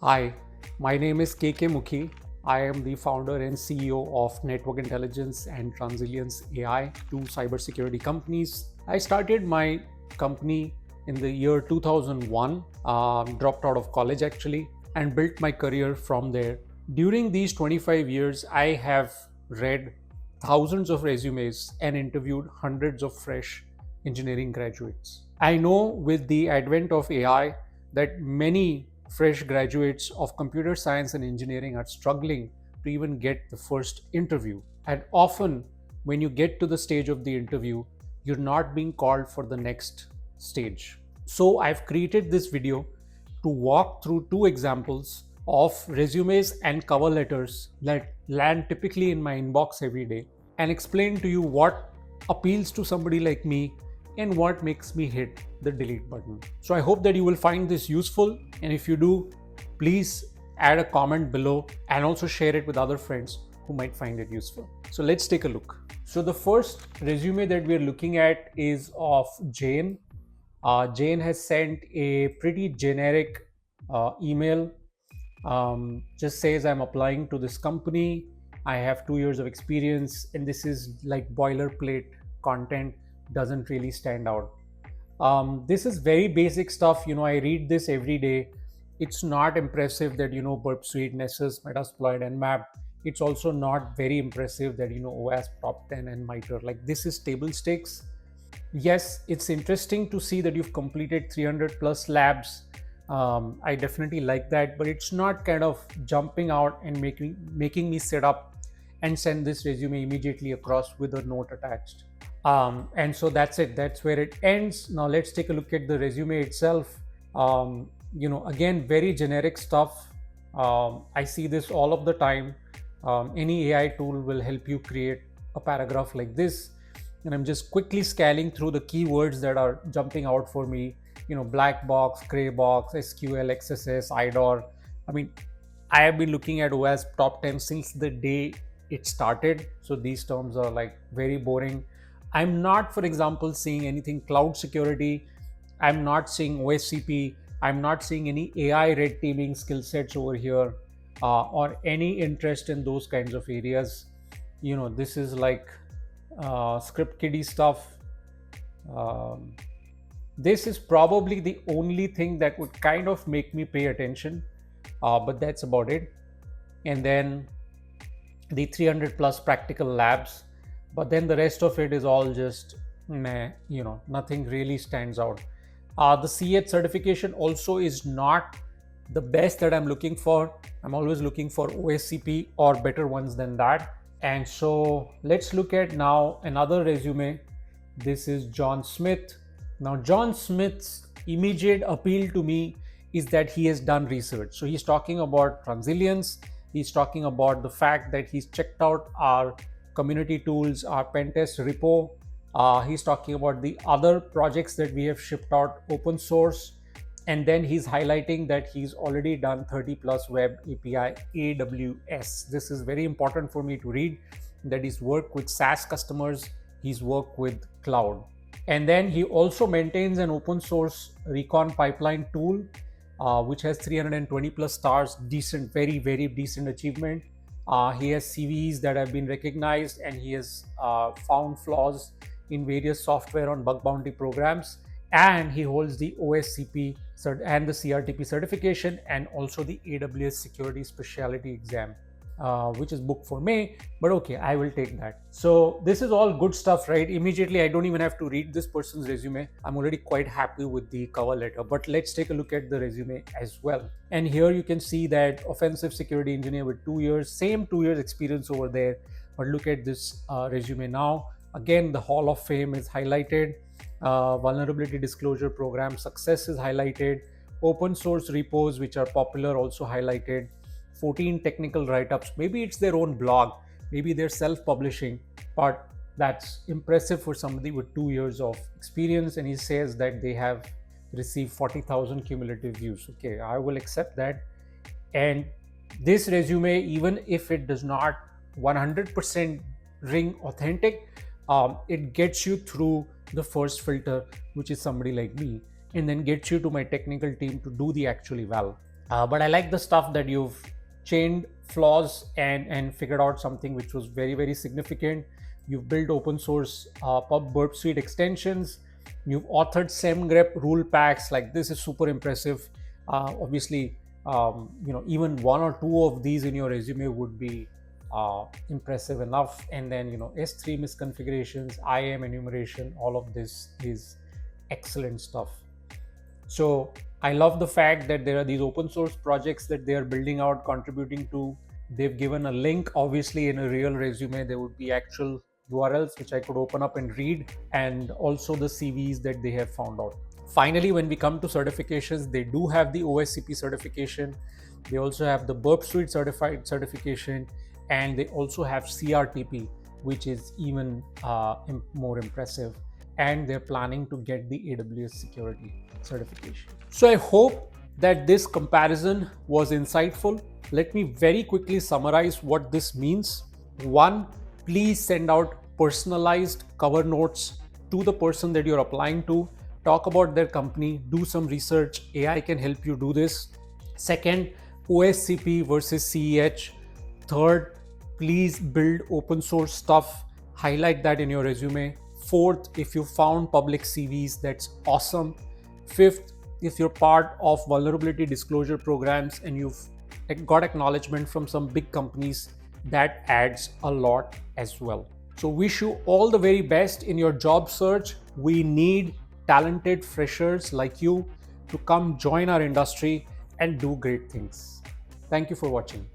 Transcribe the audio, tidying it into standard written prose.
Hi, my name is KK Mukhi. I am the founder and CEO of Network Intelligence and Transilience AI, two cybersecurity companies. I started my company in the year 2001, dropped out of college actually, and built my career from there. During these 25 years, I have read thousands of resumes and interviewed hundreds of fresh engineering graduates. I know with the advent of AI that many fresh graduates of computer science and engineering are struggling to even get the first interview. And often, when you get to the stage of the interview, you're not being called for the next stage. So, I've created this video to walk through two examples of resumes and cover letters that land typically in my inbox every day and explain to you what appeals to somebody like me and what makes me hit the delete button. So I hope that you will find this useful, and if you do, please add a comment below and also share it with other friends who might find it useful. So let's take a look. So the first resume that we're looking at is of Jane. Jane has sent a pretty generic email. Just says I'm applying to this company. I have 2 years of experience, and this is like boilerplate content, doesn't really stand out. This is very basic stuff. I read this every day. It's not impressive that Burp Suite, Nessus, Metasploit, Nmap. It's also not very impressive that OWASP top 10 and MITRE. Like, this is table stakes. Yes, it's interesting to see that you've completed 300 plus labs. I definitely like that, but it's not kind of jumping out and making me sit up and send this resume immediately across with a note attached. And so that's it. That's where it ends. Now let's take a look at the resume itself. Again, very generic stuff. I see this all of the time. Any AI tool will help you create a paragraph like this, and I'm just quickly scanning through the keywords that are jumping out for me. Black box, gray box, SQL, XSS, IDOR. I mean, I have been looking at OWASP top 10 since the day it started. So these terms are like very boring. I'm not, for example, seeing anything cloud security. I'm not seeing OSCP. I'm not seeing any AI red teaming skill sets over here, or any interest in those kinds of areas. This is like script kiddie stuff. Um, this is probably the only thing that would kind of make me pay attention, but that's about it. And then the 300 plus practical labs, but then the rest of it is all just meh, nothing really stands out. The C8 certification also is not the best that I'm looking for. I'm always looking for OSCP or better ones than that. And so let's look at now another resume. This is John Smith. Now, John Smith's immediate appeal to me is that he has done research. So he's talking about Transilience. He's talking about the fact that he's checked out our community tools, our pen test repo. He's talking about the other projects that we have shipped out open source. And then he's highlighting that he's already done 30 plus web API AWS. This is very important for me to read, that he's worked with SaaS customers, he's worked with cloud. And then he also maintains an open source recon pipeline tool, which has 320 plus stars, decent, very, very decent achievement. He has CVEs that have been recognized, and he has found flaws in various software on bug bounty programs. And he holds the OSCP and the CRTP certification, and also the AWS security specialty exam, which is booked for May, but okay, I will take that. So this is all good stuff, right? Immediately, I don't even have to read this person's resume. I'm already quite happy with the cover letter, but let's take a look at the resume as well. And here you can see that offensive security engineer with 2 years, same 2 years experience over there. But look at this resume now. Again, the Hall of Fame is highlighted. Vulnerability disclosure program success is highlighted. Open source repos, which are popular, also highlighted. 14 technical write-ups. Maybe it's their own blog, maybe they're self-publishing, but that's impressive for somebody with 2 years of experience. And he says that they have received 40,000 cumulative views. Okay, I will accept that. And this resume, even if it does not 100% ring authentic, it gets you through the first filter, which is somebody like me, and then gets you to my technical team to do the actual eval. But I like the stuff that you've chained flaws and figured out something which was very, very significant. You've built open source Burp Suite extensions. You've authored SemGrep rule packs. Like, this is super impressive. Obviously, even one or two of these in your resume would be impressive enough. And then, S3 misconfigurations, IAM enumeration, all of this is excellent stuff. So I love the fact that there are these open source projects that they are building out, contributing to. They've given a link. Obviously, in a real resume, there would be actual URLs which I could open up and read, and also the CVEs that they have found out. Finally, when we come to certifications, they do have the OSCP certification. They also have the Burp Suite certified certification, and they also have CRTP, which is even more impressive. And they're planning to get the AWS security certification. So I hope that this comparison was insightful. Let me very quickly summarize what this means. One, please send out personalized cover notes to the person that you're applying to. Talk about their company, do some research. AI can help you do this. Second, OSCP versus CEH. Third, please build open source stuff. Highlight that in your resume. Fourth, if you found public CVs, that's awesome. Fifth, if you're part of vulnerability disclosure programs and you've got acknowledgement from some big companies, that adds a lot as well. So wish you all the very best in your job search. We need talented freshers like you to come join our industry and do great things. Thank you for watching.